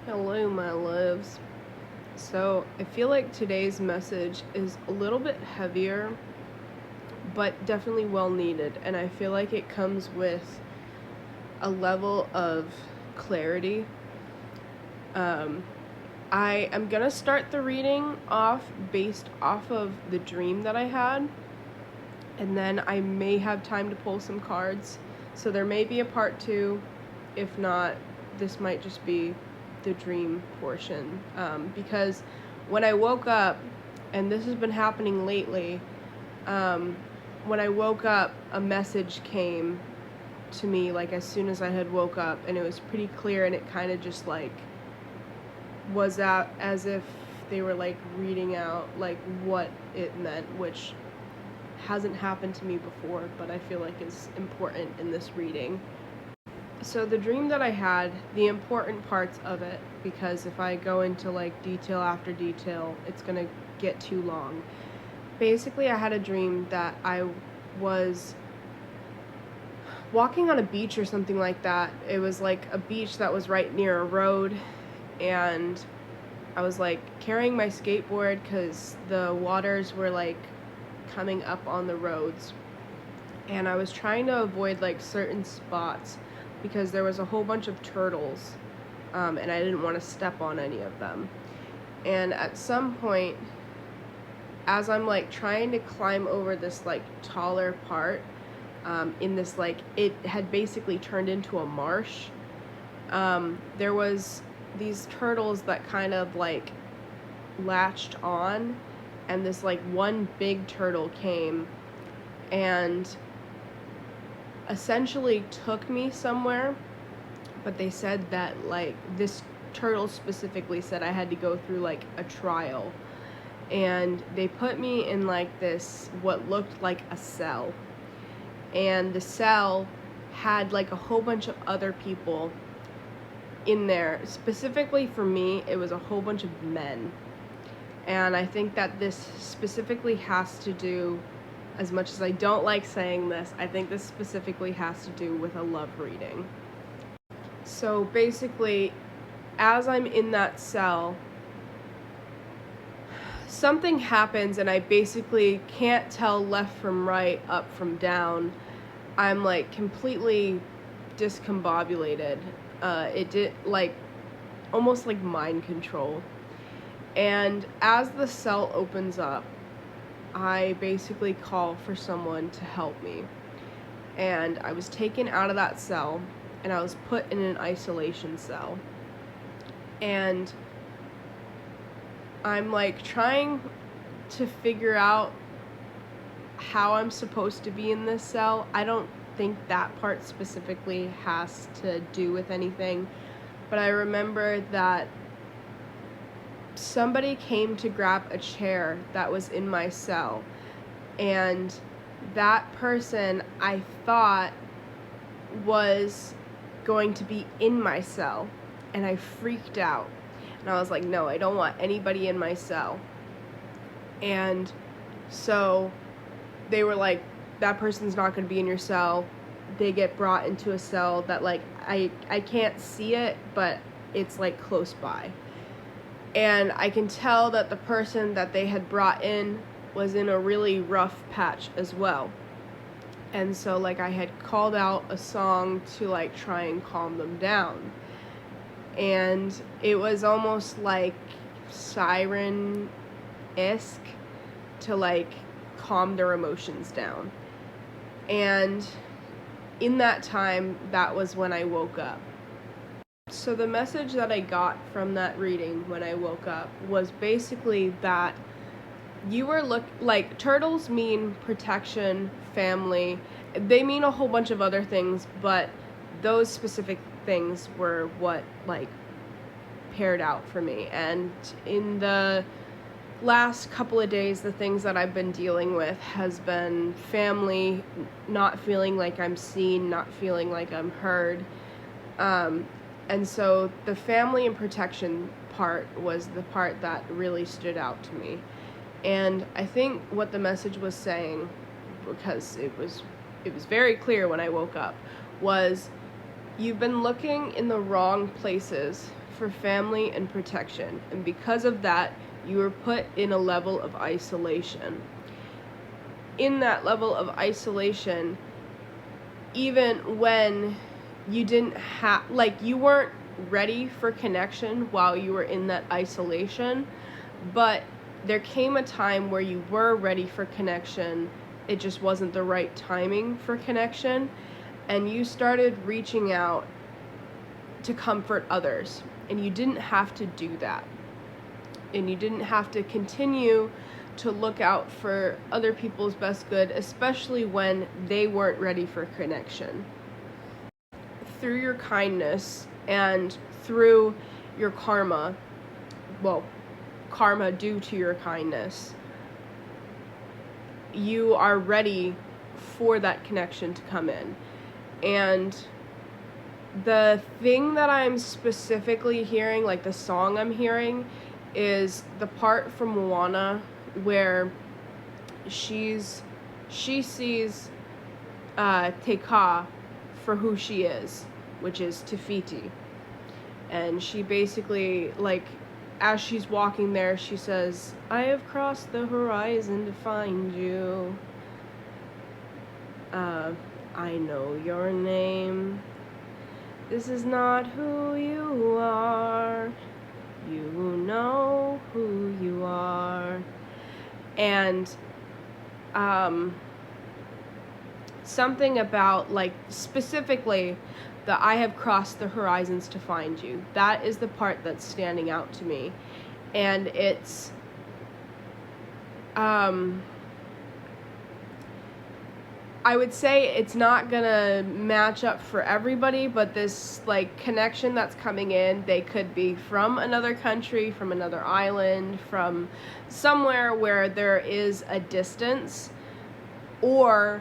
Hello, my loves. So, I feel like today's message is a little bit heavier, but definitely well needed. And I feel like it comes with a level of clarity. Um, I am going to start the reading off based off of the dream that I had. And then I may have time to pull some cards. So, there may be a part two. If not, this might just be the dream portion, because when I woke up, and this has been happening lately, when I woke up, a message came to me like as soon as I had woke up, and it was pretty clear, and it kind of just like was out as if they were like reading out like what it meant, which hasn't happened to me before, but I feel like is important in this reading. So the dream that I had, the important parts of it, because if I go into like detail after detail, it's gonna get too long. Basically, I had a dream that I was walking on a beach or something like that. It was like a beach that was right near a road, and I was like carrying my skateboard because the waters were like coming up on the roads, and I was trying to avoid like certain spots because there was a whole bunch of turtles, and I didn't want to step on any of them. And at some point, as I'm like trying to climb over this like taller part, in this like, it had basically turned into a marsh. There was these turtles that kind of like latched on, and this like one big turtle came and essentially took me somewhere, but they said that like this turtle specifically said I had to go through like a trial, and they put me in like this what looked like a cell, and the cell had like a whole bunch of other people in there. Specifically for me, it was a whole bunch of men, and I think that this specifically has to do, as much as I don't like saying this, I think this specifically has to do with a love reading. So basically, as I'm in that cell, something happens and I basically can't tell left from right, up from down. I'm like completely discombobulated. It did like almost like mind control. And as the cell opens up, I basically call for someone to help me. And I was taken out of that cell, and I was put in an isolation cell. And I'm like trying to figure out how I'm supposed to be in this cell. I don't think that part specifically has to do with anything, but I remember that somebody came to grab a chair that was in my cell, and that person I thought was going to be in my cell, and I freaked out, and I was like, no, I don't want anybody in my cell. And so they were like, that person's not going to be in your cell. They get brought into a cell that like I can't see it, but it's like close by. And I can tell that the person that they had brought in was in a really rough patch as well. And so like I had called out a song to like try and calm them down. And it was almost like siren-esque to like calm their emotions down. And in that time, that was when I woke up. So the message that I got from that reading when I woke up was basically that you were like turtles mean protection, family. They mean a whole bunch of other things, but those specific things were what like paired out for me. And in the last couple of days, the things that I've been dealing with has been family, not feeling like I'm seen, not feeling like I'm heard. And so the family and protection part was the part that really stood out to me. And I think what the message was saying, because it was very clear when I woke up, was you've been looking in the wrong places for family and protection, and because of that, you were put in a level of isolation. In that level of isolation, even when you didn't have, like, you weren't ready for connection while you were in that isolation, but there came a time where you were ready for connection. It just wasn't the right timing for connection, and you started reaching out to comfort others, and you didn't have to do that, and you didn't have to continue to look out for other people's best good, especially when they weren't ready for connection. Through your kindness and through your karma, karma due to your kindness, you are ready for that connection to come in. And the thing that I'm specifically hearing, like the song I'm hearing, is the part from Moana where she sees Te Kā for who she is, which is Te Fiti. And she basically, like, as she's walking there, she says, "I have crossed the horizon to find you. I know your name. This is not who you are. You know who you are." And something about, like, specifically the "I have crossed the horizons to find you," that is the part that's standing out to me. And it's I would say it's not gonna match up for everybody, but this, like, connection that's coming in, they could be from another country, from another island, from somewhere where there is a distance, or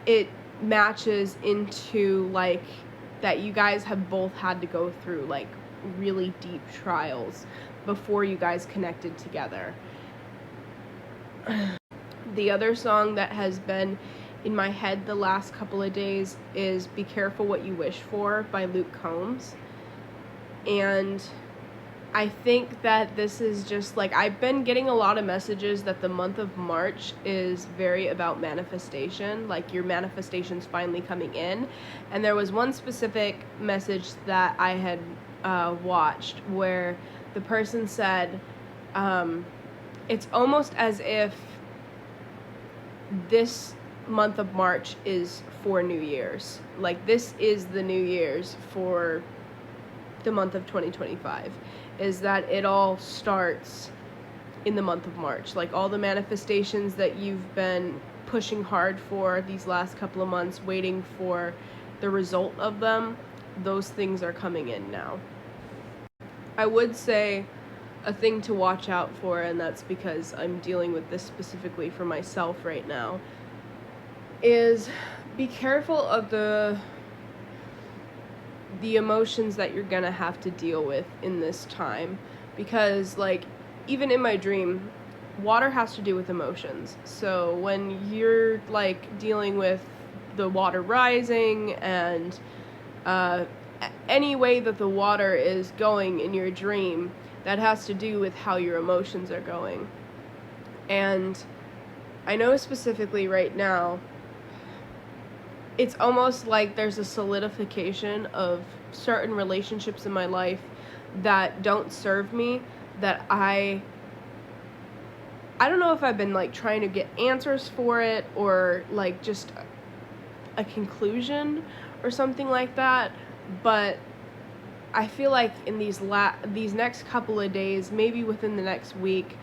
it matches into, like, that you guys have both had to go through, like, really deep trials before you guys connected together. The other song that has been in my head the last couple of days is "Be Careful What You Wish For" by Luke Combs. And I think that this is just, like, I've been getting a lot of messages that the month of March is very about manifestation, like your manifestation's finally coming in. And there was one specific message that I had watched where the person said, it's almost as if this month of March is for New Year's. Like, this is the New Year's for the month of 2025, is that it all starts in the month of March. Like, all the manifestations that you've been pushing hard for these last couple of months, waiting for the result of them, those things are coming in now. I would say a thing to watch out for, and that's because I'm dealing with this specifically for myself right now, is be careful of the emotions that you're gonna have to deal with in this time, because, like, even in my dream, water has to do with emotions. So when you're, like, dealing with the water rising and any way that the water is going in your dream, that has to do with how your emotions are going. And I know specifically right now, it's almost like there's a solidification of certain relationships in my life that don't serve me, that I don't know if I've been, like, trying to get answers for it, or, like, just a conclusion or something like that, but I feel like in these next couple of days, maybe within the next week,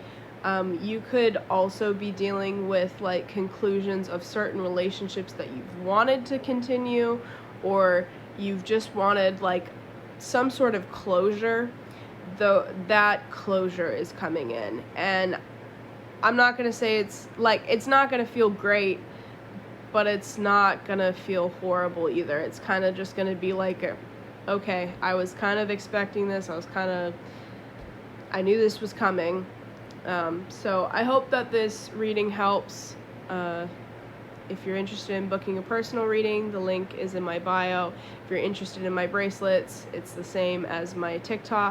you could also be dealing with, like, conclusions of certain relationships that you've wanted to continue, or you've just wanted, like, some sort of closure. Though that closure is coming in, and I'm not gonna say it's not gonna feel great, but it's not gonna feel horrible either. It's kind of just gonna be like, okay, I was kind of expecting this. I knew this was coming. So I hope that this reading helps. If you're interested in booking a personal reading, the link is in my bio. If you're interested in my bracelets, it's the same as my TikTok.